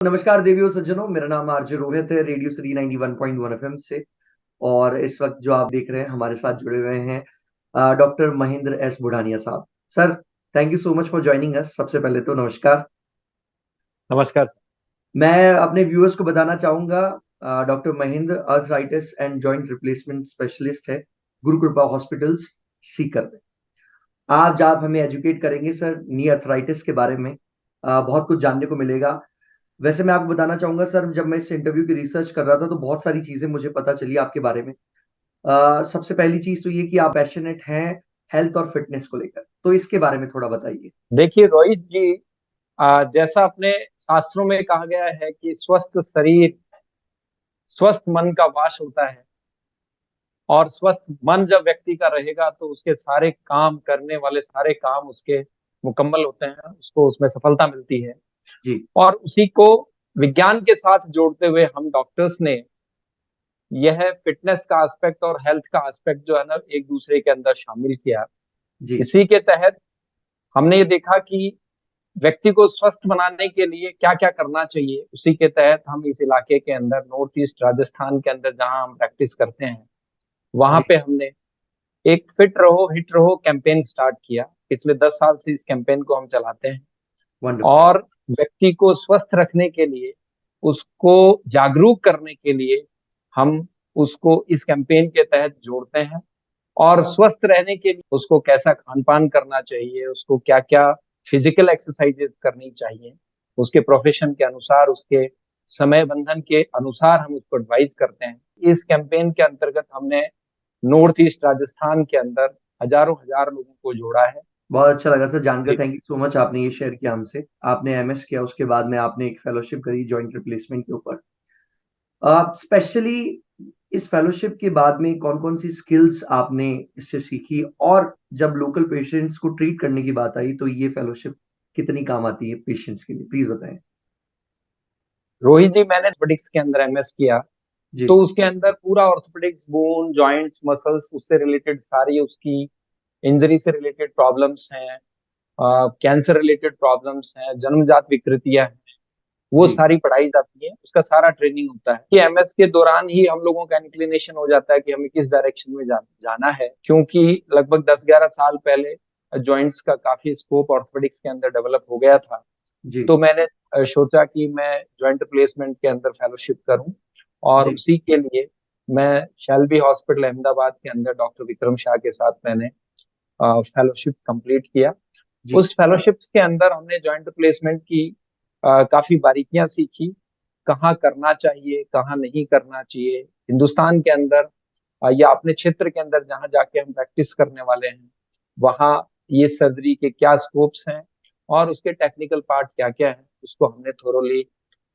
नमस्कार देवियों सज्जनों, मेरा नाम आरजे रोहित है रेडियो श्री 91.1 एफएम से। और इस वक्त जो आप देख रहे हैं हमारे साथ जुड़े हुए हैं डॉक्टर महेंद्र एस बुढ़ानिया साहब। Sir, thank you so much for joining us. सबसे पहले तो नमस्कार। नमस्कार सर। मैं अपने व्यूअर्स को बताना चाहूंगा, doctor Mahendra arthritis and joint replacement specialist है, गुरु कृपा हॉस्पिटल्स, सीकर में। आज आप हमें एजुकेट करेंगे सर नी अर्थराइटिस के बारे में। बहुत कुछ जानने को मिलेगा। वैसे मैं आपको बताना चाहूंगा सर, जब मैं इस इंटरव्यू की रिसर्च कर रहा था तो बहुत सारी चीजें मुझे पता चली आपके बारे में। सबसे पहली चीज तो ये कि आप पैशनेट हैं हेल्थ और फिटनेस को लेकर, तो इसके बारे में थोड़ा बताइए। देखिए रोहित जी, जैसा अपने शास्त्रों में कहा गया है कि स्वस्थ शरीर स्वस्थ मन का वास होता है। और स्वस्थ मन जब व्यक्ति का रहेगा तो उसके सारे काम करने वाले सारे काम उसके मुकम्मल होते हैं, उसको उसमें सफलता मिलती है। जी। और उसी को विज्ञान के साथ जोड़ते हुए हम डॉक्टर्स ने यह फिटनेस का एस्पेक्ट और हेल्थ का एस्पेक्ट जो है ना एक दूसरे के अंदर शामिल किया। जी। इसी के तहत हमने ये देखा कि व्यक्ति को स्वस्थ बनाने के लिए क्या क्या करना चाहिए। उसी के तहत हम इस इलाके के अंदर नॉर्थ ईस्ट राजस्थान के अंदर जहां हम प्रैक्टिस करते हैं वहां जी। पे हमने एक फिट रहो हिट रहो कैंपेन स्टार्ट किया। पिछले 10 साल से इस कैंपेन को हम चलाते हैं। वंडरफुल। और व्यक्ति को स्वस्थ रखने के लिए, उसको जागरूक करने के लिए हम उसको इस कैंपेन के तहत जोड़ते हैं। और स्वस्थ रहने के लिए उसको कैसा खान पान करना चाहिए, उसको क्या क्या फिजिकल एक्सरसाइजेस करनी चाहिए, उसके प्रोफेशन के अनुसार, उसके समय बंधन के अनुसार हम उसको एडवाइज करते हैं। इस कैंपेन के अंतर्गत हमने नॉर्थ ईस्ट राजस्थान के अंदर हजारों हजार लोगों को जोड़ा है। बहुत अच्छा लगा सर जानकर, जी। Thank you so much. आपने ये शेयर किया हमसे। आपने एमएस किया, उसके बाद में आपने एक फेलोशिप करी जॉइंट रिप्लेसमेंट के ऊपर। स्पेशली इस फेलोशिप के बाद में कौन कौन सी स्किल्स आपने इससे सीखी, और जब लोकल पेशेंट्स को ट्रीट करने की बात आई तो ये फेलोशिप कितनी काम आती है पेशेंट्स के लिए, प्लीज बताएं। रोहित जी, मैंने ऑर्थोपेडिक्स के अंदर एमएस किया। जी। तो उसके अंदर पूरा ऑर्थोपेडिक्स, बोन, जॉइंट्स, मसल्स, उससे रिलेटेड सारी उसकी इंजरी से रिलेटेड प्रॉब्लम्स हैं, कैंसर रिलेटेड प्रॉब्लम्स हैं, जन्मजात विकृतियां हैं, वो जी। सारी पढ़ाई जाती है। उसका सारा ट्रेनिंग होता है कि एमएस के दौरान ही हम लोगों का इंक्लिनेशन हो जाता है कि हमें किस डायरेक्शन में जाना है। क्योंकि लगभग 10-11 साल पहले जॉइंट्स का काफी स्कोप ऑर्थोपेडिक्स के अंदर डेवलप हो गया था। जी। तो मैंने सोचा कि मैं जॉइंट रिप्लेसमेंट के अंदर फेलोशिप करूं। और जी। उसी के लिए मैं शेल्बी हॉस्पिटल अहमदाबाद के अंदर डॉक्टर विक्रम शाह के साथ मैंने फेलोशिप कंप्लीट किया। जी। उस फेलोशिप्स के अंदर हमने जॉइंट रिप्लेसमेंट की काफी बारीकियां सीखी। कहाँ करना चाहिए, कहाँ नहीं करना चाहिए, हिंदुस्तान के अंदर या अपने क्षेत्र के अंदर जहाँ जाके हम प्रैक्टिस करने वाले हैं वहाँ ये सर्जरी के क्या स्कोप्स हैं और उसके टेक्निकल पार्ट क्या क्या है, उसको हमने थोरोली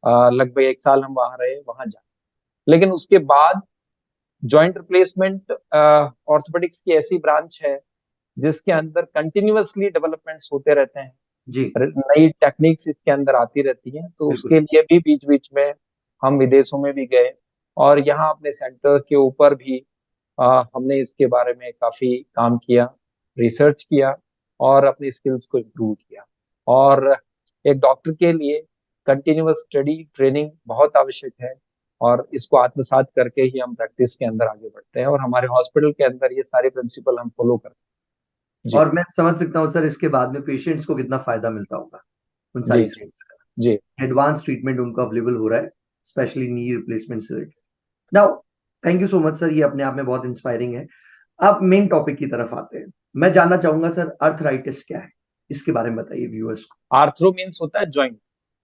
लगभग 1 साल हम वहाँ रहे, वहाँ जाए। लेकिन उसके बाद जॉइंट रिप्लेसमेंट ऑर्थोपेडिक्स की ऐसी ब्रांच है जिसके अंदर कंटिन्यूअसली डेवलपमेंट्स होते रहते हैं। जी। नई टेक्निक्स इसके अंदर आती रहती हैं। तो बिल्कुल। उसके लिए भी बीच बीच में हम विदेशों में भी गए और यहाँ अपने सेंटर के ऊपर भी हमने इसके बारे में काफी काम किया, रिसर्च किया और अपनी स्किल्स को इम्प्रूव किया। और एक डॉक्टर के लिए कंटिन्यूअस स्टडी ट्रेनिंग बहुत आवश्यक है। और इसको आत्मसात करके ही हम प्रैक्टिस के अंदर आगे बढ़ते हैं और हमारे हॉस्पिटल के अंदर ये सारे प्रिंसिपल हम फॉलो करते हैं। जी। और मैं समझ सकता हूँ सर, इसके बाद में पेशेंट्स को कितना फायदा मिलता होगा उन जी। सारी जी। स्किल्स का। जी। एडवांस ट्रीटमेंट उनको अवेलेबल हो रहा है, स्पेशली नी रिप्लेसमेंट से related. Now, thank you so much sir, ये अपने आप में बहुत इंस्पायरिंग है। अब मेन टॉपिक की तरफ आते हैं। मैं जानना चाहूंगा सर, अर्थराइटिस क्या है, इसके बारे में बताइए व्यूअर्स को। आर्थ्रो मीन्स होता है जॉइंट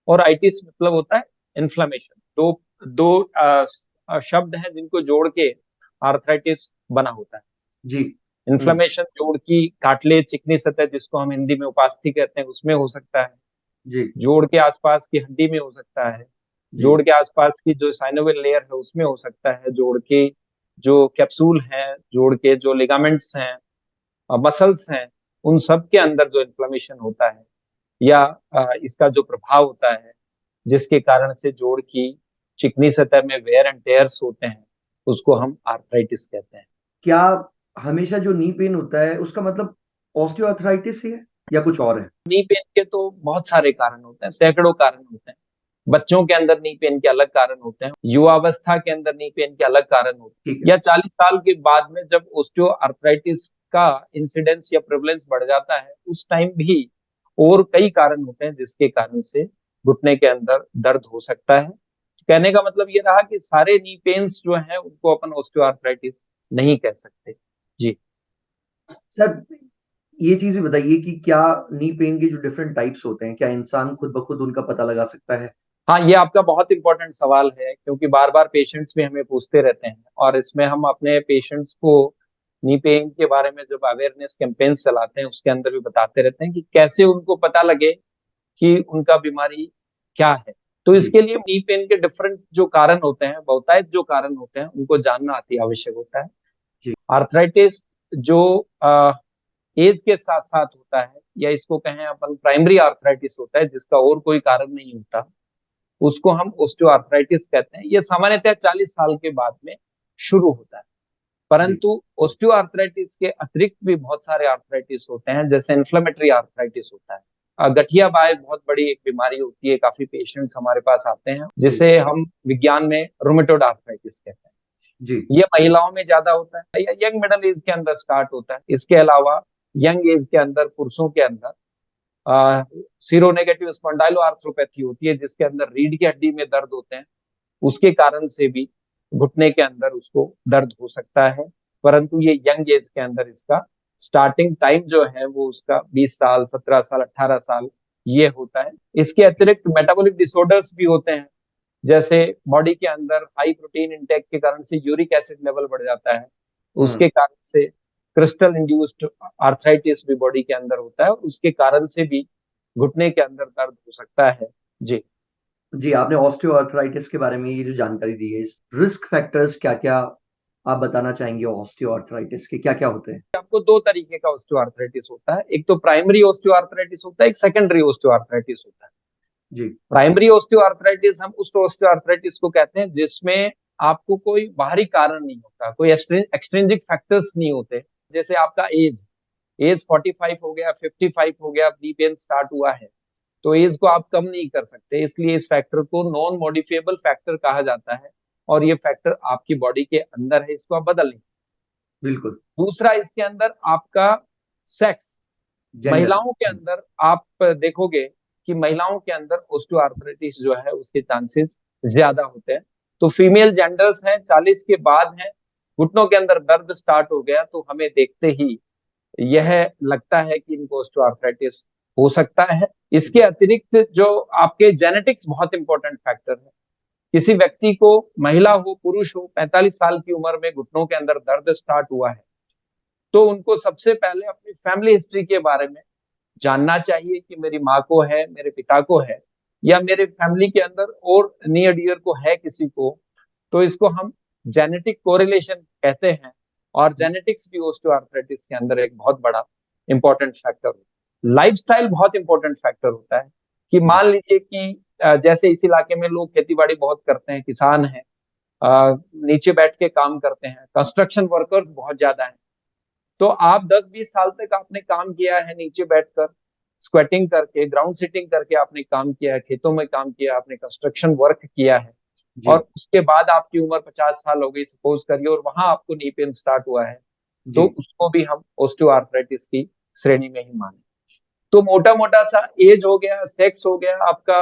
और आइटिस मतलब होता है इन्फ्लामेशन। दो दो शब्द हैं जिनको जोड़ के आर्थराइटिस बना होता है। जी। हम्म। इन्फ्लामेशन जोड़ की कार्टिलेज, चिकनी सतह जिसको हम हिंदी में उपास्थि कहते हैं, उसमें हो सकता है। जी। जोड़ के आसपास की हड्डी में हो सकता है। जी। जोड़ के आसपास की जो साइनोवियल लेयर है उसमें हो सकता है। जोड़ के जो कैप्सूल हैं, जोड़ के जो लिगामेंट्स हैं, मसल्स हैं, उन सब के अंदर जो इन्फ्लामेशन होता है या इसका जो प्रभाव होता है जिसके कारण से जोड़ की चिकनी सतह में वेयर एंड टेयर्स होते हैं, उसको हम आर्थराइटिस कहते हैं। क्या हमेशा जो नी पेन होता है उसका मतलब ऑस्टियोआर्थराइटिस ही है या कुछ और है? नी पेन के तो बहुत सारे कारण होते हैं, सैकड़ों कारण होते हैं। बच्चों के अंदर नी पेन के अलग कारण होते हैं, युवावस्था के अंदर नी पेन के अलग कारण होते ठीक हैं, है। या 40 साल के बाद में जब ऑस्टियोआर्थराइटिस का इंसिडेंस या प्रेवलेंस बढ़ जाता है, उस टाइम भी और कई कारण होते हैं जिसके कारण से घुटने के अंदर दर्द हो सकता है। कहने का मतलब ये रहा कि सारे नी पेन्स जो हैं उनको अपन ऑस्टियोआर्थराइटिस नहीं कह सकते। जी सर, ये चीज भी बताइए कि क्या नी पेन के जो डिफरेंट टाइप्स होते हैं, क्या इंसान खुद ब खुद उनका पता लगा सकता है? हाँ, ये आपका बहुत इंपॉर्टेंट सवाल है, क्योंकि बार बार पेशेंट्स भी हमें पूछते रहते हैं, और इसमें हम अपने पेशेंट्स को नी पेन के बारे में जब अवेयरनेस कैंपेन चलाते हैं उसके अंदर भी बताते रहते हैं कि कैसे उनको पता लगे कि उनका बीमारी क्या है। तो जी। इसके लिए नी पेन के डिफरेंट जो कारण होते हैं, बहुतायत जो कारण होते हैं, उनको जानना अति आवश्यक होता है। जी। आर्थराइटिस जो एज के साथ साथ होता है, या इसको कहें अपन प्राइमरी आर्थराइटिस होता है जिसका और कोई कारण नहीं होता, उसको हम ओस्टियोआर्थराइटिस कहते हैं। ये सामान्यतः 40 साल के बाद में शुरू होता है। जी। परंतु ओस्टियोआर्थराइटिस के अतिरिक्त भी बहुत सारे आर्थराइटिस होते हैं, जैसे इन्फ्लेमेटरी आर्थराइटिस होता है। गठिया बाय बहुत बड़ी एक बीमारी होती है, काफी पेशेंट्स हमारे पास आते हैं, जी। जिसे हम विज्ञान में रूमेटोइड आर्थराइटिस कहते हैं। जी। ये महिलाओं में ज्यादा होता है या यंग मिडिल एज के अंदर स्टार्ट होता है। इसके अलावा यंग एज के अंदर पुरुषों के अंदर सीरोनेगेटिव स्पॉन्डाइलो आर्थ्रोपैथी होती है, जिसके अंदर रीढ़ की हड्डी में दर्द होते हैं, उसके कारण से भी घुटने के अंदर उसको दर्द हो सकता है। परंतु ये यंग एज के अंदर इसका स्टार्टिंग टाइम जो है वो उसका 20 साल, 17 साल, 18 साल ये होता है। इसके अतिरिक्त मेटाबॉलिक डिसऑर्डर्स भी होते हैं, जैसे बॉडी के अंदर हाई प्रोटीन इंटेक के कारण से यूरिक एसिड लेवल बढ़ जाता है, हम्म। उसके कारण से क्रिस्टल इंड्यूस्ड आर्थराइटिस भी बॉडी के अंदर होता है, उसके कारण से भी घुटने के अंदर दर्द हो सकता है। जी जी, आपने ऑस्टियोआर्थराइटिस के बारे में ये जो जानकारी दी है, रिस्क फैक्टर्स क्या क्या आप बताना चाहेंगे? ऑस्टियोआर्थराइटिस के क्या क्या होते हैं? आपको दो तरीके का ऑस्टियोआर्थराइटिस होता है, एक तो प्राइमरी ऑस्टियोआर्थराइटिस होता है, एक सेकेंडरी ऑस्टियोआर्थराइटिस होता है। जी। प्राइमरी ऑस्टियोआर्थराइटिस हम उस ऑस्टियोआर्थराइटिस को कहते हैं जिसमें आपको कोई बाहरी कारण नहीं होता, कोई एक्सट्रिंजिक फैक्टर्स नहीं होते। जैसे आपका एज एज 45 हो गया, 55 हो गया, बी पेन स्टार्ट हुआ है, तो एज को आप कम नहीं कर सकते, इसलिए इस फैक्टर को नॉन मॉडिफिएबल फैक्टर कहा जाता है, और ये फैक्टर आपकी बॉडी के अंदर है, इसको आप बदल नहीं। बिल्कुल। दूसरा, इसके अंदर आपका सेक्स, जेंडर। महिलाओं के अंदर आप देखोगे कि महिलाओं के अंदर ऑस्टियोआर्थराइटिस जो है उसके चांसेस ज्यादा होते हैं। तो फीमेल जेंडर्स हैं, 40 के बाद हैं, घुटनों के अंदर दर्द स्टार्ट हो गया, तो हमें देखते ही यह लगता है कि इनको ऑस्टियोआर्थराइटिस हो सकता है। इसके अतिरिक्त जो आपके जेनेटिक्स बहुत इंपॉर्टेंट फैक्टर है। किसी व्यक्ति को, महिला हो पुरुष हो, 45 साल की उम्र में घुटनों के अंदर दर्द स्टार्ट हुआ है, तो उनको सबसे पहले अपनी फैमिली हिस्ट्री के बारे में जानना चाहिए कि मेरी माँ को है, मेरे पिता को है, या मेरे फैमिली के अंदर और नियर डियर को है किसी को। तो इसको हम जेनेटिक कोरिलेशन कहते हैं, और जेनेटिक्स भी ऑस्टियोआर्थराइटिस के अंदर एक बहुत बड़ा इंपॉर्टेंट फैक्टर होता है। लाइफस्टाइल बहुत इंपॉर्टेंट फैक्टर होता है, कि मान लीजिए कि जैसे इस इलाके में लोग खेती बाड़ी बहुत करते हैं, किसान हैं, नीचे बैठ के काम करते हैं, कंस्ट्रक्शन वर्कर्स बहुत ज्यादा हैं, तो आप 10-20 साल तक आपने काम किया है नीचे बैठकर, स्क्वेटिंग करके, ग्राउंड सीटिंग करके आपने काम किया है, खेतों में काम किया, आपने कंस्ट्रक्शन वर्क किया है, जी। और उसके बाद आपकी उम्र 50 साल हो गई सपोज करिए, और वहां आपको नी पेन स्टार्ट हुआ है, तो जी। उसको भी हम ऑस्टियोआर्थराइटिस की श्रेणी में ही माने। तो मोटा मोटा सा एज हो गया, सेक्स हो गया आपका,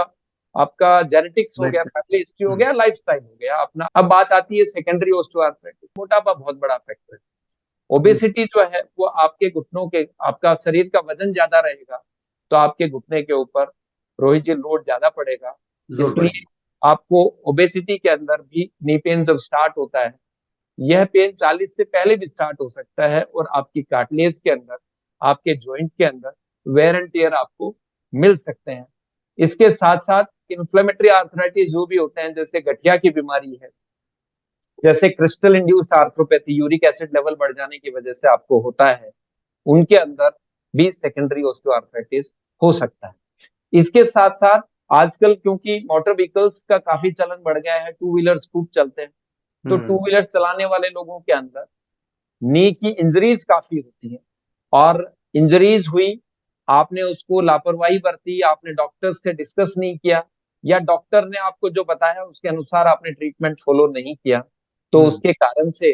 आपका जेनेटिक्स हो गया, लाइफ। फैमिली हिस्ट्री हो गया, लाइफस्टाइल हो गया अपना। अब बात आती है सेकेंडरी ऑस्टियोआर्थराइटिस। मोटापा बहुत बड़ा फैक्टर है। ओबेसिटी जो है वो आपके घुटनों के, आपका शरीर का वजन ज्यादा रहेगा, तो आपके घुटने के ऊपर रोहित लोड ज्यादा पड़ेगा, जोर इसलिए पड़ेगा। आपको ओबेसिटी के अंदर भी नी पेन जब स्टार्ट होता है, यह पेन 40 से पहले भी स्टार्ट हो सकता है, और आपकी कार्टिलेज के अंदर, आपके जॉइंट के अंदर वेयर एंड टेयर आपको मिल सकते हैं। इसके साथ साथ इन्फ्लेमेटरी आर्थराइटिस जो भी होते हैं, जैसे गठिया की बीमारी है, जैसे crystal induced arthropathy, uric acid level बढ़ जाने की वजह से आपको होता है, उनके अंदर भी सेकेंडरी ऑस्टियोआर्थराइटिस हो सकता है। इसके साथ साथ आजकल क्योंकि मोटर व्हीकल्स का काफी चलन बढ़ गया है, टू व्हीलर्स खूब चलते हैं, तो टू हम्म। व्हीलर चलाने वाले लोगों के अंदर नी की इंजरीज काफी होती है, और इंजरीज हुई, आपने उसको लापरवाही बरती, आपने डॉक्टर से डिस्कस नहीं किया, या डॉक्टर ने आपको जो बताया उसके अनुसार आपने ट्रीटमेंट फॉलो नहीं किया, तो उसके कारण से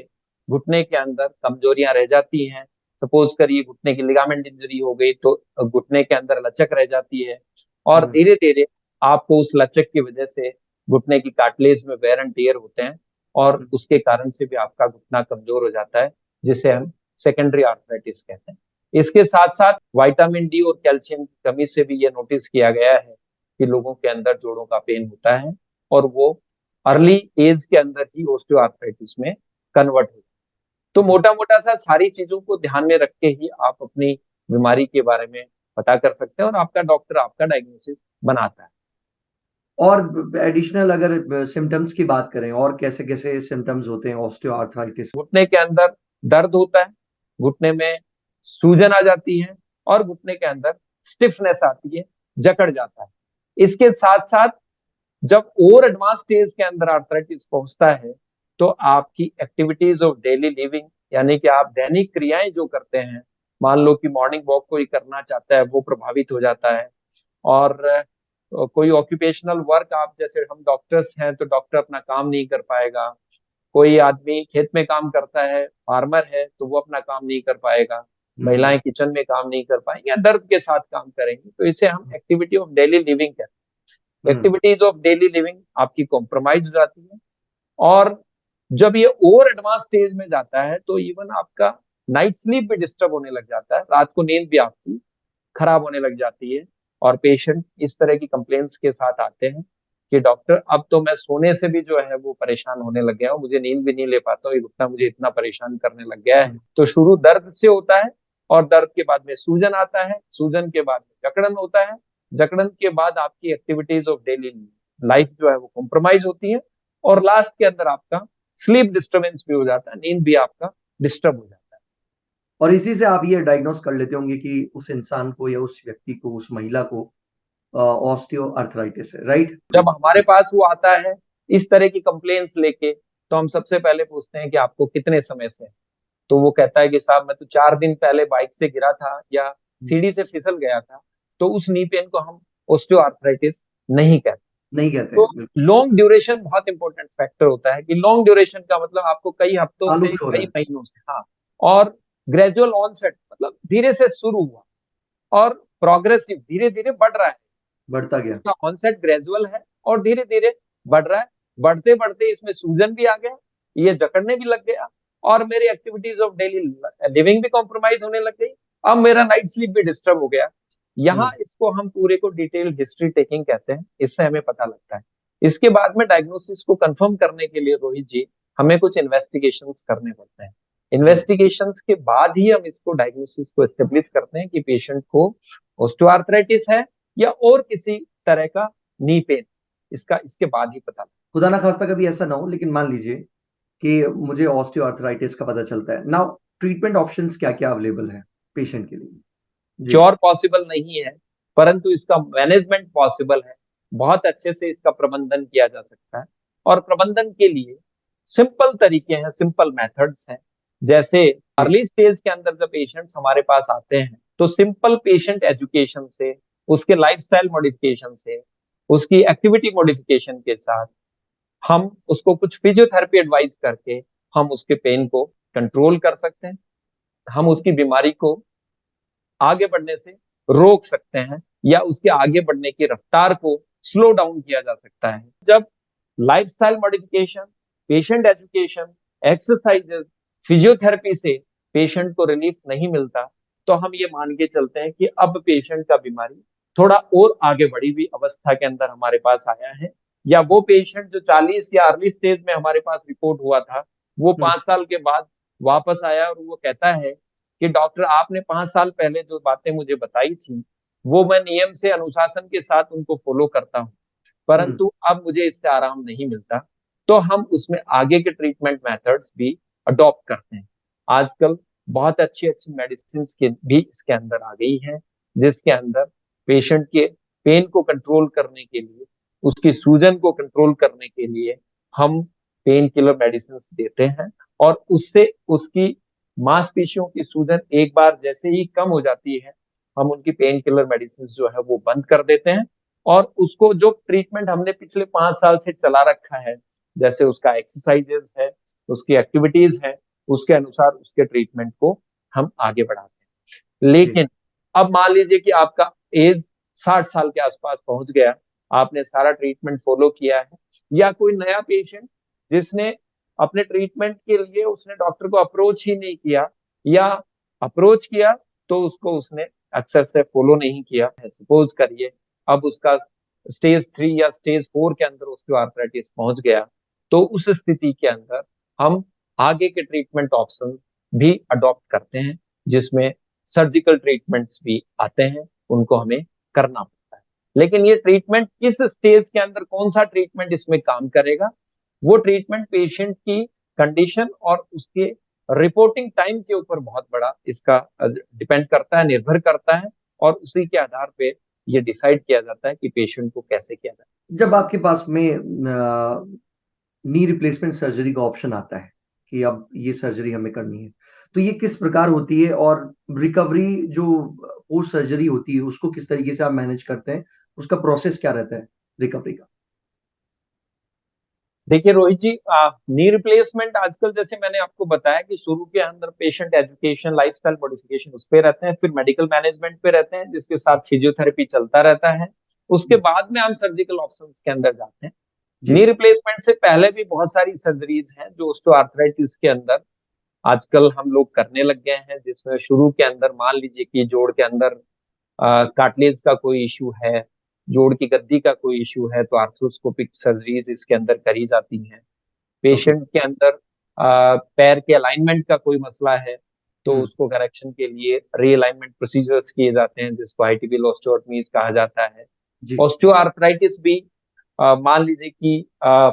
घुटने के अंदर कमजोरियां रह जाती हैं। सपोज करिए घुटने की लिगामेंट इंजरी हो गई तो घुटने के अंदर लचक रह जाती है, और धीरे धीरे आपको उस लचक की वजह से घुटने की कार्टिलेज में वेयर एंड टियर होते हैं, और उसके कारण से भी आपका घुटना कमजोर हो जाता है, जिसे हम सेकेंडरी आर्थराइटिस कहते हैं। इसके साथ साथ विटामिन डी और कैल्शियम की कमी से भी ये नोटिस किया गया है कि लोगों के अंदर जोड़ों का पेन होता है, और वो अर्ली एज के अंदर ही ऑस्टियोआर्थराइटिस में कन्वर्ट हो। तो मोटा मोटा सा सारी चीजों को ध्यान में रख के ही आप अपनी बीमारी के बारे में पता कर सकते हैं, और आपका डॉक्टर आपका डायग्नोसिस बनाता है। और एडिशनल अगर सिम्टम्स की बात करें, और कैसे कैसे सिम्टम्स होते हैं ऑस्टियोआर्थराइटिस? घुटने के अंदर दर्द होता है, घुटने में सूजन आ जाती है, और घुटने के अंदर स्टिफनेस आती है, जकड़ जाता है। इसके साथ साथ जब और एडवांस स्टेज के अंदर आर्थराइटिस पहुंचता है, तो आपकी एक्टिविटीज ऑफ डेली लिविंग, यानी कि आप दैनिक क्रियाएं जो करते हैं, मान लो कि मॉर्निंग वॉक कोई करना चाहता है, वो प्रभावित हो जाता है। और कोई ऑक्यूपेशनल वर्क, आप जैसे हम डॉक्टर्स हैं तो डॉक्टर अपना काम नहीं कर पाएगा। कोई आदमी खेत में काम करता है, फार्मर है, तो वो अपना काम नहीं कर पाएगा। महिलाएं किचन में काम नहीं कर पाएंगी या दर्द के साथ काम करेंगी, तो इसे हम एक्टिविटी ऑफ डेली लिविंग कहते हैं। एक्टिविटीज ऑफ डेली लिविंग आपकी कॉम्प्रोमाइज हो जाती है, और जब ये ओवर एडवांस स्टेज में जाता है तो इवन आपका नाइट स्लीप भी डिस्टर्ब होने लग जाता है, रात को नींद भी आपकी खराब होने लग जाती है। और पेशेंट इस तरह की कंप्लेंट्स के साथ आते हैं कि डॉक्टर अब तो मैं सोने से भी जो है वो परेशान होने लग गया हूँ, मुझे नींद भी नहीं ले पाता हूँ, ये घुटना मुझे इतना परेशान करने लग गया है। तो शुरू दर्द से होता है, और दर्द के बाद में सूजन आता है, सूजन के बाद में जकड़न होता है, जकड़न के बाद आपकी एक्टिविटीज ऑफ डेली लाइफ जो है वो कॉम्प्रोमाइज होती है, और लास्ट के अंदर आपका स्लीप डिस्टर्बेंस भी हो जाता है, नींद भी आपका डिस्टर्ब हो जाता है। और इसी से आप ये डायग्नोस कर लेते होंगे कि उस इंसान को या उस व्यक्ति को, उस महिला को ऑस्टियो अर्थराइटिस है, राइट? जब हमारे पास वो आता है इस तरह की कंप्लेन्स लेके, तो हम सबसे पहले पूछते हैं कि आपको कितने समय से है। तो वो कहता है कि साहब मैं तो 4 दिन पहले बाइक से गिरा था या सीढ़ी से फिसल गया था, तो उस नी पेन को हम ऑस्टियो आर्थराइटिस नहीं कहते। नहीं कहते तो हैं। लॉन्ग ड्यूरेशन बहुत इंपॉर्टेंट फैक्टर होता है, कि लॉन्ग ड्यूरेशन का मतलब आपको कई हफ्तों सालों से, से हो रहा कई है। महीनों से, हाँ। और ग्रेजुअल ऑनसेट मतलब धीरे से शुरू हुआ, और प्रोग्रेसिव धीरे धीरे बढ़ रहा है। बढ़ता गया। इसका ऑनसेट ग्रेजुअल है और धीरे धीरे बढ़ रहा है। बढ़ते बढ़ते इसमें सूजन भी आ गया, ये जकड़ने भी लग गया, और मेरी एक्टिविटीज ऑफ डेली लिविंग भी कॉम्प्रोमाइज होने लग गई। अब मेरा नाइट स्लीप भी डिस्टर्ब हो गया। यहाँ इसको हम पूरे को डिटेल हिस्ट्री टेकिंग कहते हैं, इससे हमें पता लगता है। इसके बाद में डायग्नोसिस को कंफर्म करने के लिए रोहित जी, हमें कुछ इन्वेस्टिगेशंस करने पड़ते हैं। इन्वेस्टिगेशंस के बाद ही हम इसको डायग्नोसिस को एस्टेब्लिश करते हैं कि पेशेंट को ऑस्टियोआर्थराइटिस है या और किसी तरह का नी पेन, इसका इसके बाद ही पता लगता खुदा ना खास्ता कभी ऐसा ना हो, लेकिन मान लीजिए कि मुझे ऑस्टियोआर्थराइटिस का पता चलता है, नाउ ट्रीटमेंट ऑप्शंस क्या क्या अवेलेबल है पेशेंट के लिए? है। जी। क्योर पॉसिबल नहीं है, परंतु इसका मैनेजमेंट पॉसिबल है। बहुत अच्छे से इसका प्रबंधन किया जा सकता है, और प्रबंधन के लिए सिंपल तरीके हैं, सिंपल मेथड्स हैं। जैसे अर्ली स्टेज के अंदर जब पेशेंट्स हमारे पास आते हैं, तो सिंपल पेशेंट एजुकेशन से, उसके लाइफस्टाइल मॉडिफिकेशन से, उसकी एक्टिविटी मॉडिफिकेशन के साथ हम उसको कुछ फिजियोथेरेपी एडवाइस करके हम उसके पेन को कंट्रोल कर सकते हैं। हम उसकी बीमारी को आगे बढ़ने से रोक सकते हैं, या उसके आगे बढ़ने की रफ्तार को स्लो डाउन किया जा सकता है। जब lifestyle modification, patient education, exercises, physiotherapy से पेशेंट को रिलीफ नहीं मिलता, तो हम ये मान के चलते हैं कि अब पेशेंट का बीमारी थोड़ा और आगे बढ़ी हुई अवस्था के अंदर हमारे पास आया है। या वो पेशेंट जो 40 या अर्ली स्टेज में हमारे पास रिपोर्ट हुआ था, वो 5 साल के बाद वापस आया, और वो कहता है कि डॉक्टर आपने 5 साल पहले जो बातें मुझे बताई थी, वो मैं नियम से, अनुशासन के साथ उनको फॉलो करता हूँ, परंतु अब मुझे इससे आराम नहीं मिलता। तो हम उसमें आगे के ट्रीटमेंट मेथड्स भी अडॉप्ट करते हैं। आजकल बहुत अच्छी अच्छी मेडिसिन के भी इसके अंदर आ गई हैं, जिसके अंदर पेशेंट के पेन को कंट्रोल करने के लिए, उसकी सूजन को कंट्रोल करने के लिए हम पेन किलर मेडिसिन देते हैं, और उससे उसकी मांसपेशियों की सूजन एक बार जैसे ही कम हो जाती है, हम उनकी पेन किलर मेडिसिन जो है वो बंद कर देते हैं, और उसको जो ट्रीटमेंट हमने पिछले 5 साल से चला रखा है, जैसे उसका एक्सरसाइजेस है, उसकी एक्टिविटीज है, उसके अनुसार उसके ट्रीटमेंट को हम आगे बढ़ाते हैं। जी लेकिन अब मान लीजिए कि आपका एज 60 साल के आसपास पहुंच गया, आपने सारा ट्रीटमेंट फॉलो किया है, या कोई नया पेशेंट जिसने अपने ट्रीटमेंट के लिए उसने डॉक्टर को अप्रोच ही नहीं किया, या अप्रोच किया तो उसको उसने अक्सर से फॉलो नहीं किया है। सपोज करिए अब उसका स्टेज 3 या स्टेज 4 के अंदर ऑस्टियोआर्थराइटिस पहुंच गया, तो उस स्थिति के अंदर हम आगे के ट्रीटमेंट ऑप्शन भी अडॉप्ट करते हैं, जिसमें सर्जिकल ट्रीटमेंट्स भी आते हैं, उनको हमें करना पड़ता है। लेकिन ये ट्रीटमेंट किस स्टेज के अंदर कौन सा ट्रीटमेंट इसमें काम करेगा, वो ट्रीटमेंट पेशेंट की कंडीशन और उसके रिपोर्टिंग टाइम के ऊपर बहुत बड़ा इसका डिपेंड करता है, निर्भर करता है, और उसी के आधार पे ये डिसाइड किया जाता है कि पेशेंट को कैसे किया जाए। जब आपके पास में नी रिप्लेसमेंट सर्जरी का ऑप्शन आता है कि अब ये सर्जरी हमें करनी है, तो ये किस प्रकार होती है और रिकवरी जो पोस्ट सर्जरी होती है उसको किस तरीके से आप मैनेज करते हैं, उसका प्रोसेस क्या रहता है रिकवरी का? देखिए रोहित जी, नी रिप्लेसमेंट आजकल जैसे मैंने आपको बताया कि शुरू के अंदर पेशेंट एजुकेशन लाइफस्टाइल मॉडिफिकेशन उस पे रहते हैं, फिर मेडिकल मैनेजमेंट पे रहते हैं जिसके साथ फिजियोथेरेपी चलता रहता है, उसके बाद में हम सर्जिकल ऑप्शंस के अंदर जाते हैं। जी नी रिप्लेसमेंट से पहले भी बहुत सारी सर्जरीज हैं जो ऑस्टियोआर्थराइटिस के अंदर आजकल हम लोग करने लग गए हैं, जिसमें शुरू के अंदर मान लीजिए कि जोड़ के अंदर कार्टिलेज का कोई इशू है, जोड़ की गद्दी का कोई इशू है, तो आर्थ्रोस्कोपिक सर्जरीज इसके अंदर करी जाती हैं। ओके। पेशेंट के अंदर पैर के अलाइनमेंट का कोई मसला है, तो हम्म। उसको करेक्शन के लिए रीअलाइनमेंट प्रोसीजर्स किए जाते हैं, जिसको आईटीबीएल ऑस्टियोटमीज कहा जाता है। जी। ऑस्टियोआर्थराइटिस भी मान लीजिए कि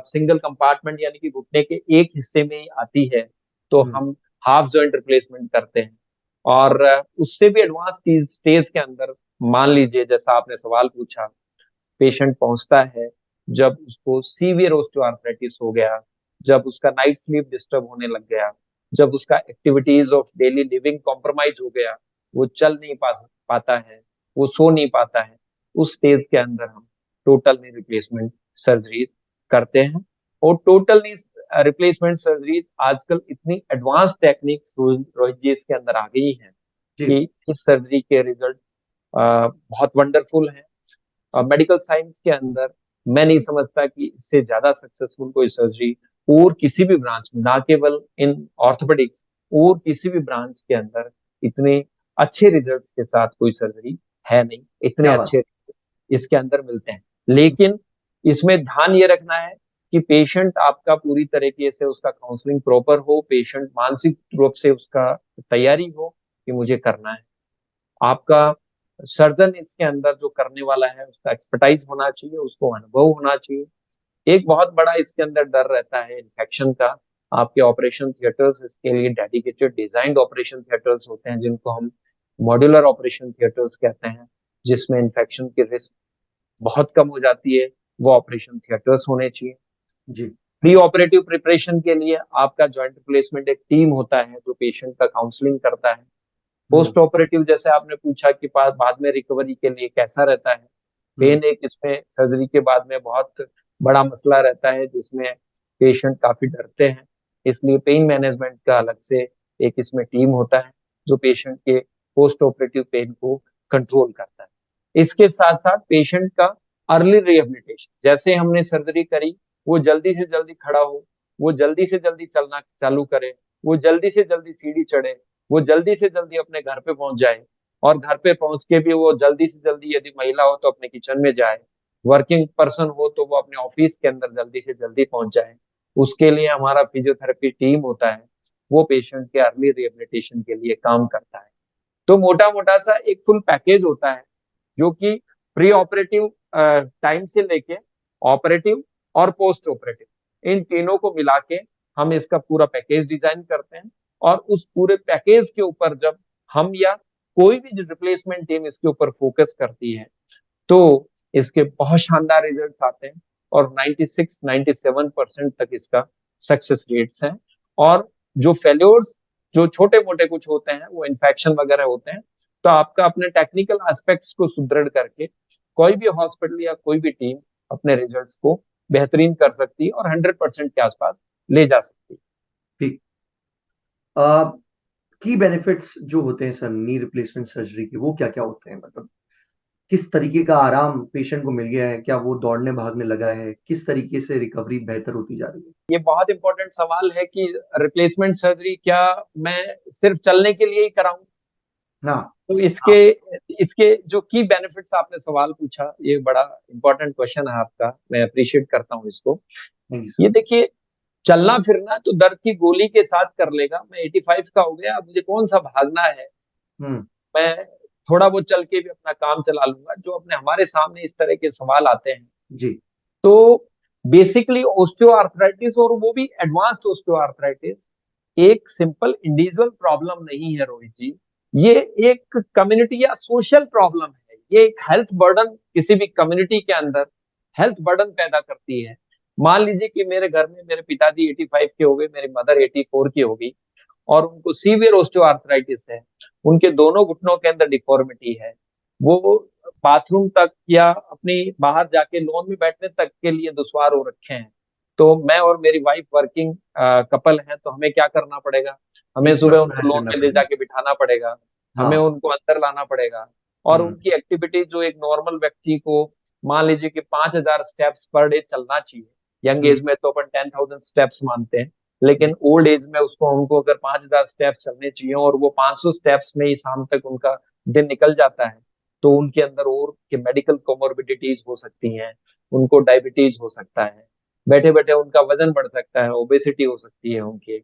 सिंगल कंपार्टमेंट यानी कि घुटने के एक हिस्से में ही आती है, तो हम्म। हम हाफ जॉइंट रिप्लेसमेंट करते हैं। और उससे भी एडवांस स्टेज के अंदर मान लीजिए जैसा आपने सवाल पूछा, पेशेंट पहुंचता है जब उसको सीवियर ऑस्टियोआर्थराइटिस हो गया, जब उसका नाइट स्लीप डिस्टर्ब होने लग गया, जब उसका activities of daily living compromise हो गया, वो चल नहीं पाता है, वो सो नहीं पाता है, उस स्टेज के अंदर हम टोटल नी रिप्लेसमेंट सर्जरी करते हैं। और टोटल नी रिप्लेसमेंट सर्जरीज आजकल इतनी एडवांस टेक्निक्स रोहित जी इसके अंदर आ गई हैं जी। कि इस सर्जरी के रिजल्ट बहुत वंडरफुल हैं। मेडिकल साइंस के अंदर मैं नहीं समझता कि इससे ज्यादा सक्सेसफुल कोई सर्जरी और किसी भी ब्रांच में, ना केवल इन ऑर्थोपेडिक्स, और किसी भी ब्रांच के अंदर इतने अच्छे रिजल्ट्स के साथ कोई सर्जरी है नहीं, इतने क्या बात। अच्छे इसके अंदर मिलते हैं। लेकिन इसमें ध्यान ये रखना है कि पेशेंट आपका पूरी तरीके से उसका काउंसलिंग प्रॉपर हो, पेशेंट मानसिक रूप से उसका तैयारी हो कि मुझे करना है। आपका सर्जन इसके अंदर जो करने वाला है उसका एक्सपर्टाइज होना चाहिए, उसको अनुभव होना चाहिए। एक बहुत बड़ा इसके अंदर डर रहता है इन्फेक्शन का। आपके ऑपरेशन थिएटर्स इसके लिए डेडिकेटेड डिजाइंड ऑपरेशन थिएटर्स होते हैं, जिनको हम मॉड्यूलर ऑपरेशन थिएटर्स कहते हैं, जिसमें इन्फेक्शन की रिस्क बहुत कम हो जाती है। वो ऑपरेशन थिएटर्स होने चाहिए। जी। प्री ऑपरेटिव प्रिपरेशन के लिए आपका जॉइंट रिप्लेसमेंट एक टीम होता है जो पेशेंट का काउंसलिंग करता है। हम्म। पोस्ट ऑपरेटिव जैसे आपने पूछा कि बाद में रिकवरी के लिए कैसा रहता है, हम्म। पेन एक इसमें सर्जरी के बाद में बहुत बड़ा मसला रहता है, जिसमें पेशेंट काफी डरते हैं। इसलिए पेन मैनेजमेंट का अलग से एक इसमें टीम होता है जो पेशेंट के पोस्ट ऑपरेटिव पेन को कंट्रोल करता है। इसके साथ साथ पेशेंट का अर्ली रिहेबिलिटेशन, जैसे हमने सर्जरी करी, वो जल्दी से जल्दी खड़ा हो, वो जल्दी से जल्दी चलना चालू करे, वो जल्दी से जल्दी सीढ़ी चढ़े, वो जल्दी से जल्दी अपने घर पे पहुंच जाए, और घर पे पहुंच के भी वो जल्दी से जल्दी, यदि महिला हो तो अपने किचन में जाए, वर्किंग पर्सन हो तो वो अपने ऑफिस के अंदर जल्दी से जल्दी पहुंच जाए। उसके लिए हमारा फिजियोथेरेपी टीम होता है, वो पेशेंट के अर्ली रिहेबिलिटेशन के लिए काम करता है। तो मोटा मोटा सा एक फुल पैकेज होता है जो कि प्री ऑपरेटिव टाइम से लेके ऑपरेटिव और पोस्ट ऑपरेटिव इन तीनों को मिला के हम इसका पूरा पैकेज डिजाइन करते हैं। और उस पूरे पैकेज के ऊपर जब हम या कोई भी रिप्लेसमेंट टीम इसके ऊपर फोकस करती है, तो इसके बहुत शानदार रिजल्ट्स आते हैं, और 96-97% तक इसका सक्सेस रेट्स हैं। और जो फेल्योर्स जो छोटे मोटे कुछ होते हैं, वो इन्फेक्शन वगैरह होते हैं, तो आपका अपने टेक्निकल एस्पेक्ट्स को सुदृढ़ करके कोई भी हॉस्पिटल या कोई भी टीम अपने रिजल्ट्स को बेहतरीन कर सकती है और 100% के आसपास ले जा सकती है। ठीक। की बेनिफिट्स जो होते हैं सर नी रिप्लेसमेंट सर्जरी के, वो क्या क्या होते हैं? मतलब किस तरीके का आराम पेशेंट को मिल गया है? क्या वो दौड़ने भागने लगा है? किस तरीके से रिकवरी बेहतर होती जा रही है? ये बहुत इंपॉर्टेंट सवाल है कि रिप्लेसमेंट सर्जरी क्या मैं सिर्फ चलने के लिए ही कराऊं? हाँ। तो इसके इसके जो की बेनिफिट्स आपने सवाल पूछा, ये बड़ा इंपॉर्टेंट क्वेश्चन है आपका, मैं अप्रिशिएट करता हूँ इसको। थैंक यू ये सर। देखिए, चलना फिरना तो दर्द की गोली के साथ कर लेगा। मैं 85 का हो गया, अब मुझे कौन सा भागना है, हम्म। मैं थोड़ा बहुत चल के भी अपना काम चला लूंगा। जो अपने हमारे सामने इस तरह के सवाल आते हैं, जी। तो बेसिकली ओस्टियोआर्थराइटिस, और वो भी एडवांस्ड ओस्टियोआर्थराइटिस, एक सिंपल इंडिविजुअल प्रॉब्लम नहीं है रोहित जी। ये एक कम्युनिटी या सोशल प्रॉब्लम है। ये एक हेल्थ बर्डन किसी भी कम्युनिटी के अंदर हेल्थ बर्डन पैदा करती है। मान लीजिए कि मेरे घर में मेरे पिताजी 85 के हो गए, मेरी मदर 84 की हो गई, और उनको सीवियर ओस्टियोआर्थराइटिस है। उनके दोनों घुटनों के अंदर डिफॉर्मिटी है। वो बाथरूम तक या अपनी बाहर जाके लॉन में बैठने तक के लिए दुश्वार हो रखे हैं। तो मैं और मेरी वाइफ वर्किंग कपल हैं, तो हमें क्या करना पड़ेगा? हमें एक सुबह पर्सनल उनको हेल्प लॉन करना में ले पड़ेगा। जाके बिठाना पड़ेगा, हमें हाँ। उनको अंदर लाना पड़ेगा, और हम्म। उनकी एक्टिविटी जो एक नॉर्मल व्यक्ति को, मान लीजिए कि 5,000 स्टेप्स पर डे चलना चाहिए। यंग हम्म। एज में तो अपन 10,000 स्टेप्स मानते हैं, जी। लेकिन ओल्ड एज में उसको उनको अगर 5,000 स्टेप्स चलने चाहिए और वो 500 स्टेप्स में ही शाम तक उनका दिन निकल जाता है, तो उनके अंदर और के मेडिकल कोमोर्बिडिटीज हो सकती हैं। उनको डायबिटीज हो सकता है, बैठे बैठे उनका वजन बढ़ सकता है, ओबेसिटी हो सकती है उनके,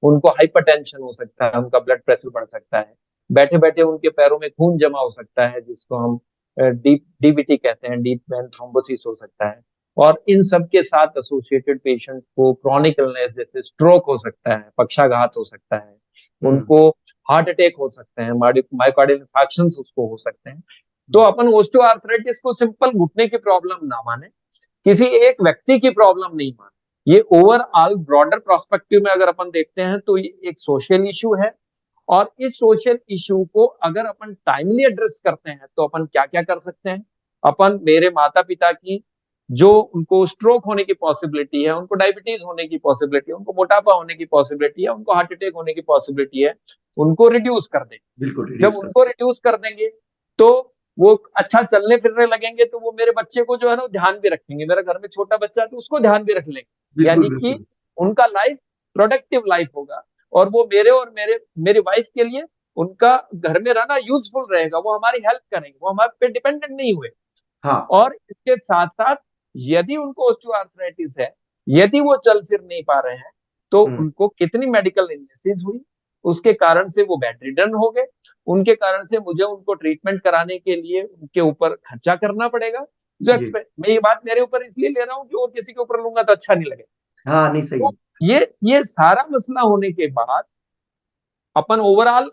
उनको हाइपरटेंशन हो सकता है, उनका ब्लड प्रेशर बढ़ सकता है, बैठे बैठे उनके पैरों में खून जमा हो सकता है, जिसको हम डीप डीबीटी कहते हैं, डीप वेन थ्रोम्बोसिस हो सकता है। और इन सब के साथ एसोसिएटेड पेशेंट को क्रॉनिक इलनेस जैसे स्ट्रोक हो सकता है, पक्षाघात हो सकता है, हम्म। उनको हार्ट अटैक हो सकते हैं, मायोकार्डियल इंफार्क्शन उसको हो सकते हैं। तो अपन ओस्टियोआर्थराइटिस को सिंपल घुटने की प्रॉब्लम ना माने, किसी एक व्यक्ति की प्रॉब्लम नहीं माने, ये ओवरऑल ब्रॉडर प्रोस्पेक्टिव में अगर अपन देखते हैं तो ये एक सोशल इशू है। और इस सोशल इशू को अगर अपन टाइमली एड्रेस करते हैं तो अपन क्या क्या कर सकते हैं? अपन मेरे माता पिता की जो उनको स्ट्रोक होने की पॉसिबिलिटी है, उनको डायबिटीज होने की पॉसिबिलिटी है, उनको मोटापा होने की पॉसिबिलिटी है, उनको हार्ट अटैक होने की पॉसिबिलिटी है, उनको रिड्यूस कर दें। बिल्कुल जब रिड्यूस कर उनको रिड्यूस कर देंगे, तो वो अच्छा चलने फिरने लगेंगे, तो वो मेरे बच्चे को जो है ना ध्यान भी रखेंगे। मेरे घर में छोटा बच्चा है तो उसको ध्यान भी रख लेंगे, बिल्कुल यानी कि बिल्कुल। उनका लाइफ प्रोडक्टिव लाइफ होगा। और वो मेरे और मेरी वाइफ के लिए उनका घर में रहना यूजफुल रहेगा, वो हमारी हेल्प करेंगे, वो हमारे पे डिपेंडेंट नहीं हुए। हाँ। और इसके साथ साथ यदि उनको ऑस्टियोआर्थराइटिस है, यदि वो चल फिर नहीं पा रहे हैं, तो हम्म। उनको कितनी मेडिकल इलनेसेस हुई, उसके कारण से वो बेड रिडन हो गए, उनके कारण से मुझे उनको ट्रीटमेंट कराने के लिए उनके ऊपर खर्चा करना पड़ेगा। जो जी। मैं ये बात मेरे ऊपर इसलिए ले रहा हूँ कि और किसी के ऊपर लूंगा तो अच्छा नहीं लगेगा। हाँ, नहीं तो सही। ये सारा मसला होने के बाद अपन ओवरऑल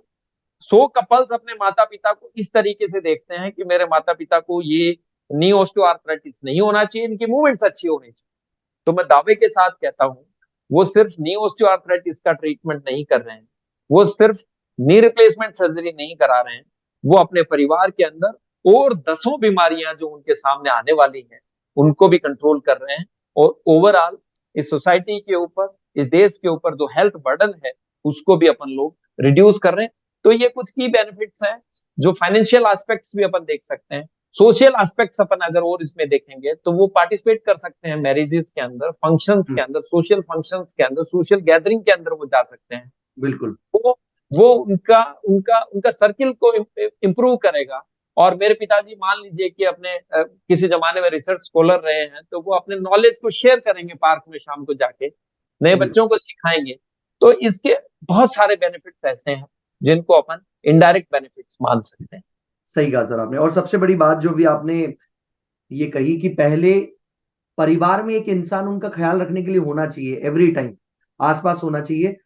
100 कपल्स अपने माता पिता को इस तरीके से देखते हैं कि मेरे माता पिता को ये नी ऑस्टियोआर्थराइटिस नहीं होना चाहिए, इनकी मूवमेंट्स अच्छी होनी चाहिए। तो मैं दावे के साथ कहता हूं, वो सिर्फ नी ऑस्टियोआर्थराइटिस का ट्रीटमेंट नहीं कर रहे हैं, वो सिर्फ नी रिप्लेसमेंट सर्जरी नहीं करा रहे हैं, वो अपने परिवार के अंदर और दसों बीमारियां जो उनके सामने आने वाली हैं उनको भी कंट्रोल कर रहे हैं। और ओवरऑल इस सोसाइटी के ऊपर, इस देश के ऊपर जो हेल्थ बर्डन है उसको भी अपन लोग रिड्यूस कर रहे हैं। तो ये कुछ की बेनिफिट्स हैं। जो फाइनेंशियल एस्पेक्ट्स भी अपन देख सकते हैं, सोशल एस्पेक्ट्स अपन अगर और इसमें देखेंगे तो वो पार्टिसिपेट कर सकते हैं मैरिजेस के अंदर, फंक्शंस के हम्म। अंदर, सोशल फंक्शंस के अंदर, सोशल गैदरिंग के अंदर वो जा सकते हैं। बिल्कुल। वो वो उनका उनका उनका सर्किल को इम्प्रूव करेगा। और मेरे पिताजी मान लीजिए कि अपने किसी जमाने में रिसर्च स्कॉलर रहे हैं, तो वो अपने नॉलेज को शेयर करेंगे पार्क में शाम को जाके, नए बिल्कुल बच्चों को सिखाएंगे। तो इसके बहुत सारे बेनिफिट्स ऐसे हैं जिनको अपन इनडायरेक्ट बेनिफिट्स मान सकते हैं। सही कहा सर आपने। और सबसे बड़ी बात जो भी आपने ये कही कि पहले परिवार में एक इंसान उनका ख्याल रखने के लिए होना चाहिए, एवरी टाइम आसपास होना चाहिए।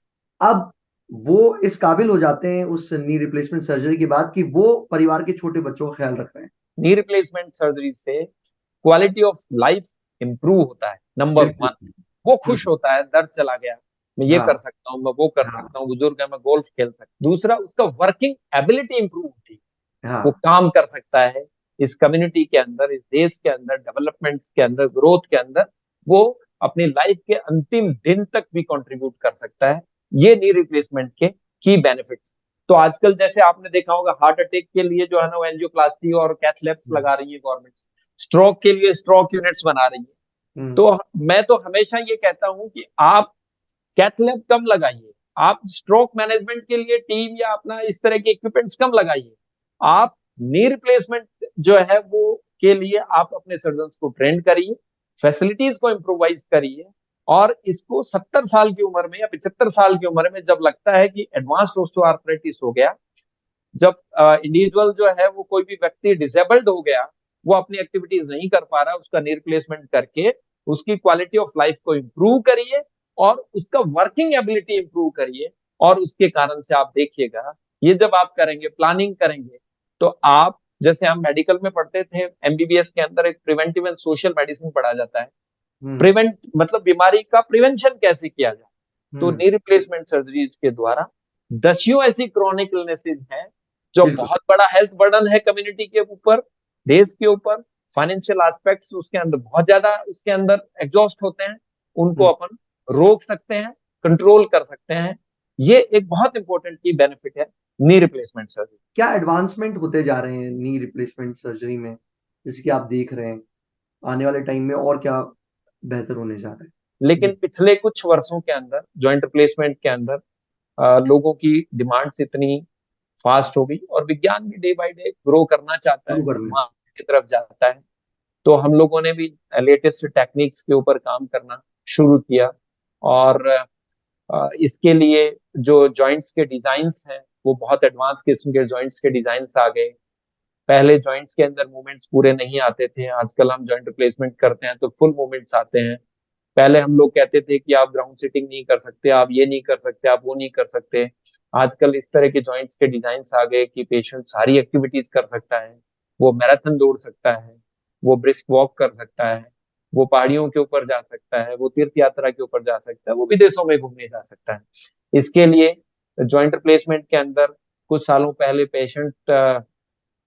अब वो इस काबिल हो जाते हैं उस नी रिप्लेसमेंट सर्जरी के बाद कि वो परिवार के छोटे बच्चों का ख्याल रख रहे हैं। नी रिप्लेसमेंट सर्जरी से क्वालिटी ऑफ लाइफ इंप्रूव होता है, नंबर बिल्कुल। वन। वो खुश होता है, दर्द चला गया, मैं ये कर हाँ। सकता हूँ, मैं वो कर हाँ। सकता हूँ, बुजुर्ग है मैं गोल्फ खेल सकता हूँ। दूसरा, उसका वर्किंग एबिलिटी इंप्रूव होती है, वो हाँ। काम कर सकता है, इस कम्युनिटी के अंदर, इस देश के अंदर, डेवलपमेंट्स के अंदर, ग्रोथ के अंदर वो अपनी लाइफ के अंतिम दिन तक भी कंट्रीब्यूट कर सकता है। ये नी रिप्लेसमेंट के की बेनिफिट्स। तो आजकल जैसे आपने देखा होगा, हार्ट अटैक के लिए जो है ना, एंजियोप्लास्टी और कैथ लैब्स लगा रही है गवर्नमेंट। स्ट्रोक के लिए स्ट्रोक यूनिट्स बना रही है। तो मैं तो हमेशा ये कहता हूं कि आप कैथ लैब कम लगाइए, आप स्ट्रोक मैनेजमेंट के लिए टीम या अपना इस तरह के इक्विपमेंट्स कम लगाइए। आप नी रिप्लेसमेंट जो है वो के लिए आप अपने सर्जन्स को ट्रेन करिए, फैसिलिटीज को इम्प्रोवाइज करिए, और इसको 70 साल की उम्र में या 75 साल की उम्र में जब लगता है कि एडवांस ऑस्टियोआर्थराइटिस हो गया, जब इंडिविजुअल जो है वो कोई भी व्यक्ति डिसेबल्ड हो गया, वो अपनी एक्टिविटीज नहीं कर पा रहा, उसका नी रिप्लेसमेंट करके उसकी क्वालिटी ऑफ लाइफ को इम्प्रूव करिए और उसका वर्किंग एबिलिटी इंप्रूव करिए। और उसके कारण से आप देखिएगा, ये जब आप करेंगे, प्लानिंग करेंगे, तो आप, जैसे हम मेडिकल में पढ़ते थे, एमबीबीएस के अंदर एक प्रिवेंटिव एंड सोशल मेडिसिन पढ़ा जाता है। प्रिवेंट मतलब बीमारी का प्रिवेंशन कैसे किया जाए। तो नी रिप्लेसमेंट सर्जरीज के द्वारा दसियों ऐसी क्रॉनिक इलनेसेस हैं जो बहुत बड़ा हेल्थ बर्डन है कम्युनिटी के ऊपर, देश के ऊपर, फाइनेंशियल एस्पेक्ट्स उसके अंदर बहुत ज्यादा उसके अंदर एग्जॉस्ट होते हैं, उनको अपन रोक सकते हैं, कंट्रोल कर सकते हैं। ये एक बहुत इंपॉर्टेंट की बेनिफिट है नी रिप्लेसमेंट सर्जरी। क्या एडवांसमेंट होते जा रहे हैं नी रिप्लेसमेंट सर्जरी में, जैसे कि आप देख रहे हैं आने वाले टाइम में और क्या बेहतर होने जा रहा है? लेकिन पिछले कुछ वर्षों के अंदर जॉइंट रिप्लेसमेंट के अंदर लोगों की डिमांड्स इतनी फास्ट हो गई, और विज्ञान भी डे बाय डे ग्रो करना चाहता है, एडवांस की तरफ जाता है। तो हम लोगों ने भी लेटेस्ट टेक्निक्स के ऊपर काम करना शुरू किया, और इसके लिए जो जॉइंट्स के डिजाइन्स हैं वो बहुत एडवांस किस्म के जॉइंट्स के डिजाइन्स आ गए। पहले जॉइंट्स के अंदर मूवमेंट्स पूरे नहीं आते थे, आजकल हम जॉइंट रिप्लेसमेंट करते हैं तो फुल मूवमेंट्स आते हैं। पहले हम लोग कहते थे कि आप ग्राउंड सिटिंग नहीं कर सकते, आप ये नहीं कर सकते, आप वो नहीं कर सकते। आजकल इस तरह के जॉइंट्स के डिजाइन आ गए कि पेशेंट सारी एक्टिविटीज कर सकता है, वो मैराथन दौड़ सकता है, वो ब्रिस्क वॉक कर सकता है, वो पहाड़ियों के ऊपर जा सकता है, वो तीर्थ यात्रा के ऊपर जा सकता है, वो विदेशों में घूमने जा सकता है। इसके लिए जॉइंट रिप्लेसमेंट के अंदर कुछ सालों पहले पेशेंट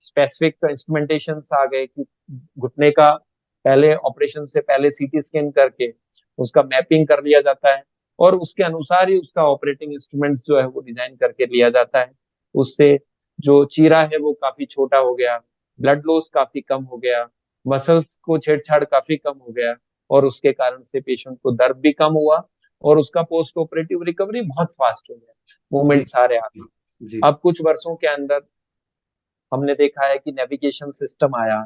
स्पेसिफिक इंस्ट्रूमेंटेशन आ गए कि घुटने का पहले ऑपरेशन से पहले सीटी स्कैन करके उसका मैपिंग कर लिया जाता है, और उसके अनुसार ही उसका ऑपरेटिंग इंस्ट्रूमेंट जो है वो डिजाइन करके लिया जाता है। उससे जो चीरा है वो काफी छोटा हो गया, ब्लड लॉस काफी कम हो गया, मसल्स को छेड़छाड़ काफी कम हो गया, और उसके कारण से पेशेंट को दर्द भी कम हुआ, और उसका पोस्ट ऑपरेटिव रिकवरी बहुत फास्ट हो गया, मूवमेंट सारे आ गए। अब कुछ वर्षों के अंदर हमने देखा है कि नेविगेशन सिस्टम आया,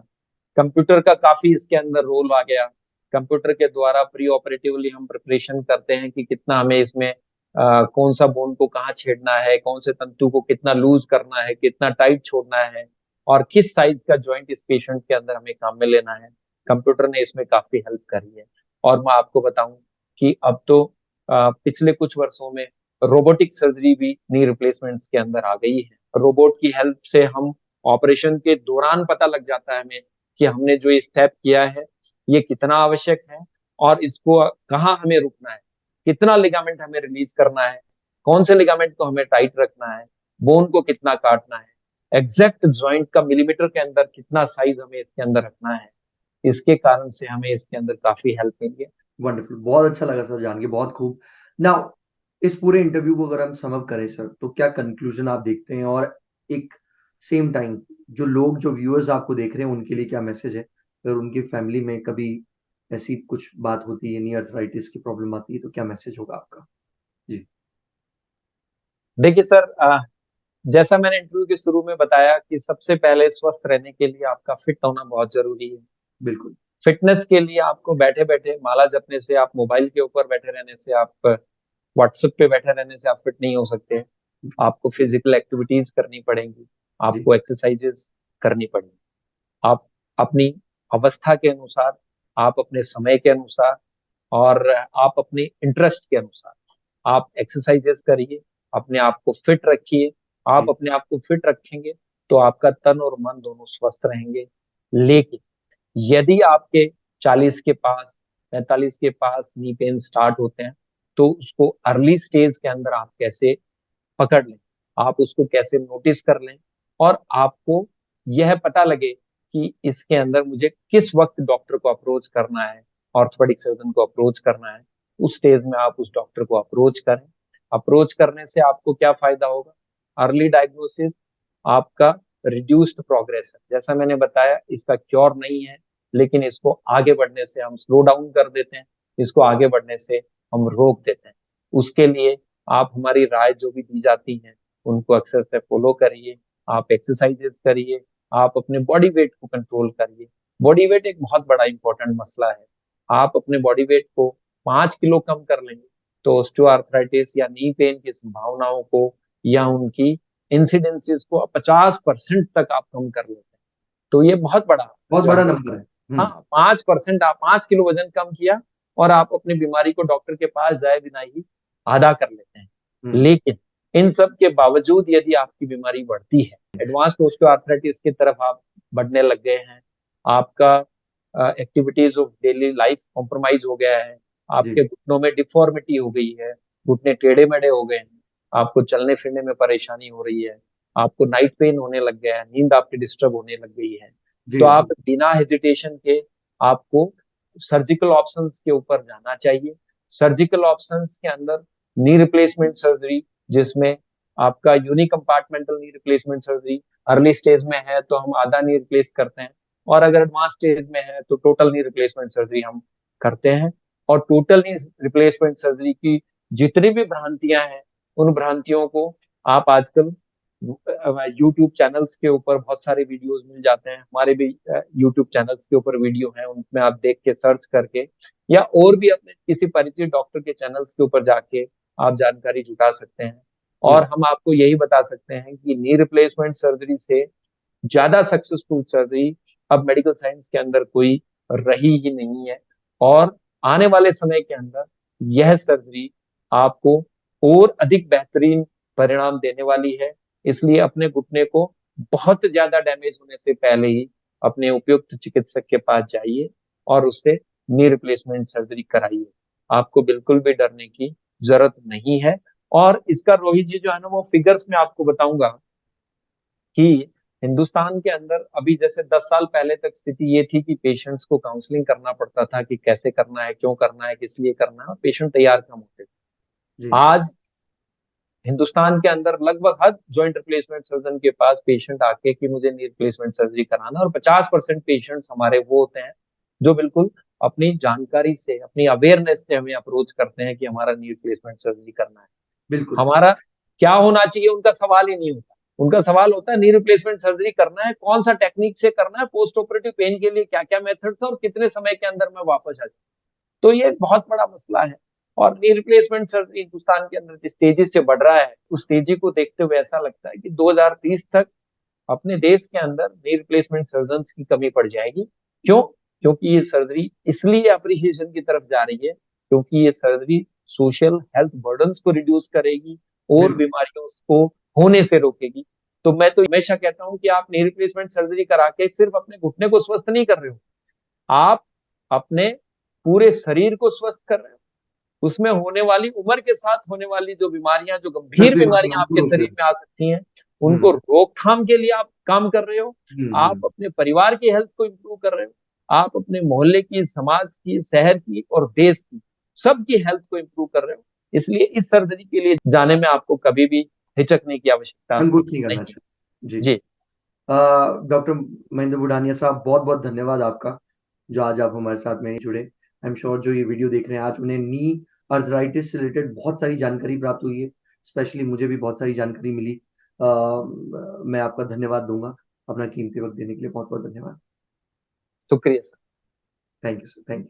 कंप्यूटर का काफी इसके अंदर रोल आ गया। कंप्यूटर के द्वारा प्री ऑपरेटिवली हम प्रिपरेशन करते हैं कि कितना हमें इसमें कौन सा बोन को कहाँ छेड़ना है, कौन से तंतु को कितना लूज करना है, कितना टाइट छोड़ना है, और किस साइज का जॉइंट इस पेशेंट के अंदर हमें काम में लेना है। कंप्यूटर ने इसमें काफी हेल्प करी है। और मैं आपको बताऊं कि अब तो पिछले कुछ वर्षों में रोबोटिक सर्जरी भी नी रिप्लेसमेंट्स के अंदर आ गई है। रोबोट की हेल्प से हम ऑपरेशन के दौरान पता लग जाता है हमें कि हमने जो ये स्टेप किया है ये कितना आवश्यक है, और इसको कहाँ हमें रुकना है, कितना लिगामेंट हमें रिलीज करना है, कौन से लिगामेंट को हमें टाइट रखना है, बोन को कितना काटना है, एग्जैक्ट जॉइंट का मिलीमीटर के अंदर कितना साइज हमें इसके अंदर रखना है। इसके कारण से हमें इसके अंदर काफी हेल्प मिली है। वंडरफुल, बहुत अच्छा लगा सर जान के, बहुत खूब। नाउ इस पूरे इंटरव्यू को अगर हम सम अप करें सर, तो क्या कंक्लूजन आप देखते हैं, और एक सेम टाइम जो लोग, जो व्यूअर्स आपको देख रहे हैं, उनके लिए क्या मैसेज है, अगर उनकी फैमिली में कभी ऐसी कुछ बात होती है, नी अर्थराइटिस की प्रॉब्लम आती है, तो क्या मैसेज होगा आपका? जी। देखिए सर, जैसा मैंने इंटरव्यू के शुरू में बताया कि सबसे पहले स्वस्थ रहने के लिए आपका फिट होना बहुत जरूरी है। बिल्कुल। फिटनेस के लिए आपको बैठे बैठे माला जपने से, आप मोबाइल के ऊपर बैठे रहने से, आप व्हाट्सएप पे बैठे रहने से आप फिट नहीं हो सकते। आपको फिजिकल एक्टिविटीज करनी पड़ेंगी, जी। आपको एक्सरसाइजेस करनी पड़ेंगी। आप अपनी अवस्था के अनुसार, आप अपने समय के अनुसार, और आप अपने इंटरेस्ट के अनुसार आप एक्सरसाइजेस करिए, अपने आप को फिट रखिए। आप जी। अपने आप को फिट रखेंगे तो आपका तन और मन दोनों स्वस्थ रहेंगे। लेकिन यदि आपके 40 के पास, 45 के पास नी पेन स्टार्ट होते हैं, तो उसको अर्ली स्टेज के अंदर आप कैसे पकड़ लें, आप उसको कैसे नोटिस कर लें, और आपको यह पता लगे कि इसके अंदर मुझे किस वक्त डॉक्टर को अप्रोच करना है, ऑर्थोपेडिक सर्जन को अप्रोच करना है, उस स्टेज में आप उस डॉक्टर को अप्रोच करें। अप्रोच करने से आपको क्या फायदा होगा? अर्ली डायग्नोसिस, आपका रिड्यूस्ड प्रोग्रेस है। जैसा मैंने बताया, इसका क्योर नहीं है, लेकिन इसको आगे बढ़ने से हम स्लो डाउन कर देते हैं, इसको आगे बढ़ने से हम रोक देते हैं। उसके लिए आप हमारी राय जो भी दी जाती है उनको अक्सर से फॉलो करिए, आप एक्सरसाइजेस करिए, आप अपने बॉडी वेट को कंट्रोल करिए। बॉडी वेट एक बहुत बड़ा इंपॉर्टेंट मसला है। आप अपने बॉडी वेट को 5 किलो कम कर लेंगे तो ऑस्टियोआर्थराइटिस या नी पेन की संभावनाओं को या उनकी इंसिडेंसेस को 50% तक आप कम कर लेते हैं। तो ये बहुत बड़ा बहुत जो है बड़ा वो, नंबर है। हाँ, 5%, आप 5 किलो वजन कम किया और आप अपनी बीमारी को डॉक्टर के पास जाए बिना ही आधा कर लेते हैं। हम्म। लेकिन इन सब के बावजूद यदि आपकी बीमारी बढ़ती है, एडवांस ऑस्टियोआर्थराइटिस की तरफ आप बढ़ने लग गए हैं, आपका activities of daily life compromise हो गया है, जी। आपके घुटनों में डिफॉर्मिटी हो गई है, घुटने टेढ़े मेढ़े हो गए हैं, आपको चलने फिरने में परेशानी हो रही है, आपको नाइट पेन होने लग गया है, नींद आपकी डिस्टर्ब होने लग गई है, तो जी। आप जी। बिना हेजिटेशन के आपको सर्जिकल ऑप्शंस के ऊपर जाना चाहिए। सर्जिकल ऑप्शंस के अंदर नी रिप्लेसमेंट सर्जरी, जिसमें आपका unicompartmental knee replacement surgery early stage में है तो हम आधा नी रिप्लेस करते हैं, और अगर एडवांस स्टेज में है तो टोटल नी रिप्लेसमेंट सर्जरी हम करते हैं। और टोटल नी रिप्लेसमेंट सर्जरी की जितनी भी भ्रांतियां हैं, उन भ्रांतियों को आप आजकल यूट्यूब चैनल्स के ऊपर बहुत सारे वीडियोस मिल जाते हैं, हमारे भी यूट्यूब चैनल्स के ऊपर वीडियो हैं, उनमें आप देख के सर्च करके या और भी अपने किसी परिचित डॉक्टर के चैनल्स के ऊपर जाके आप जानकारी जुटा सकते हैं। और जी। हम आपको यही बता सकते हैं कि नी रिप्लेसमेंट सर्जरी से ज्यादा सक्सेसफुल सर्जरी अब मेडिकल साइंस के अंदर कोई रही ही नहीं है, और आने वाले समय के अंदर यह सर्जरी आपको और अधिक बेहतरीन परिणाम देने वाली है। इसलिए अपने घुटने को बहुत ज्यादा डैमेज होने से पहले ही अपने उपयुक्त चिकित्सक के पास जाइए और उससे नी रिप्लेसमेंट सर्जरी कराइए। आपको बिल्कुल भी डरने की जरूरत नहीं है। और इसका रोहित जी जो है ना, वो फिगर्स में आपको बताऊंगा कि हिंदुस्तान के अंदर अभी जैसे 10 साल पहले तक स्थिति ये थी कि पेशेंट्स को काउंसलिंग करना पड़ता था कि कैसे करना है, क्यों करना है, किस लिए करना है, और पेशेंट तैयार कम होते थे। जी। आज हिंदुस्तान के अंदर लगभग हर जॉइंट रिप्लेसमेंट सर्जन के पास पेशेंट आके कि मुझे नी रिप्लेसमेंट सर्जरी कराना, और 50% पेशेंट्स हमारे वो होते हैं जो बिल्कुल अपनी जानकारी से, अपनी अवेयरनेस से हमें अप्रोच करते हैं कि हमारा नी रिप्लेसमेंट सर्जरी करना है। बिल्कुल। हमारा क्या होना चाहिए उनका सवाल ही नहीं होता। उनका सवाल होता है नी रिप्लेसमेंट सर्जरी करना है, कौन सा टेक्निक से करना है, पोस्ट ऑपरेटिव पेन के लिए क्या क्या मेथड्स है और कितने समय के अंदर मैं वापस आ जाऊँ। तो ये एक बहुत बड़ा मसला है। और नी रिप्लेसमेंट सर्जरी हिंदुस्तान के अंदर जिस तेजी से बढ़ रहा है, उस तेजी को देखते हुए ऐसा लगता है कि 2030 तक अपने देश के अंदर नी रिप्लेसमेंट सर्जन की कमी पड़ जाएगी। क्यों? क्योंकि ये सर्जरी इसलिए अप्रिसिएशन की तरफ जा रही है क्योंकि ये सर्जरी सोशल हेल्थ बर्डन्स को रिड्यूस करेगी और बिल्कुल। बीमारियों को होने से रोकेगी। तो मैं तो हमेशा कहता हूं कि आप नी रिप्लेसमेंट सर्जरी करा के सिर्फ अपने घुटने को स्वस्थ नहीं कर रहे हो, आप अपने पूरे शरीर को स्वस्थ कर रहे हो। उसमें होने वाली, उम्र के साथ होने वाली जो बीमारियां, जो दस गंभीर बीमारियां बीमारियां उनको आपके रोक रहे शरीर हो। में आ सकती हैं, उनको हम्म। रोकथाम के लिए आप काम कर रहे हो। आप हम्म। अपने परिवार की हेल्थ को इम्प्रूव कर रहे हो, आप अपने मोहल्ले की, समाज की, शहर की और देश की सबकी हेल्थ को इम्प्रूव कर रहे हो। इसलिए इस सर्जरी के लिए जाने में आपको कभी भी हिचकने की आवश्यकता संकोच नहीं नहीं करना है। चाहिए। जी। जी। डॉक्टर महेंद्र बुढ़ानिया साहब, बहुत बहुत धन्यवाद आपका, जो आज आप हमारे साथ में जुड़े। आई एम श्योर जो ये वीडियो देख रहे हैं आज उन्हें नी अर्थराइटिस से रिलेटेड बहुत सारी जानकारी प्राप्त हुई है। स्पेशली मुझे भी बहुत सारी जानकारी मिली। मैं आपका धन्यवाद दूंगा। अपना कीमती वक्त देने के लिए बहुत बहुत धन्यवाद। शुक्रिया sir. Thank you sir. Thank you.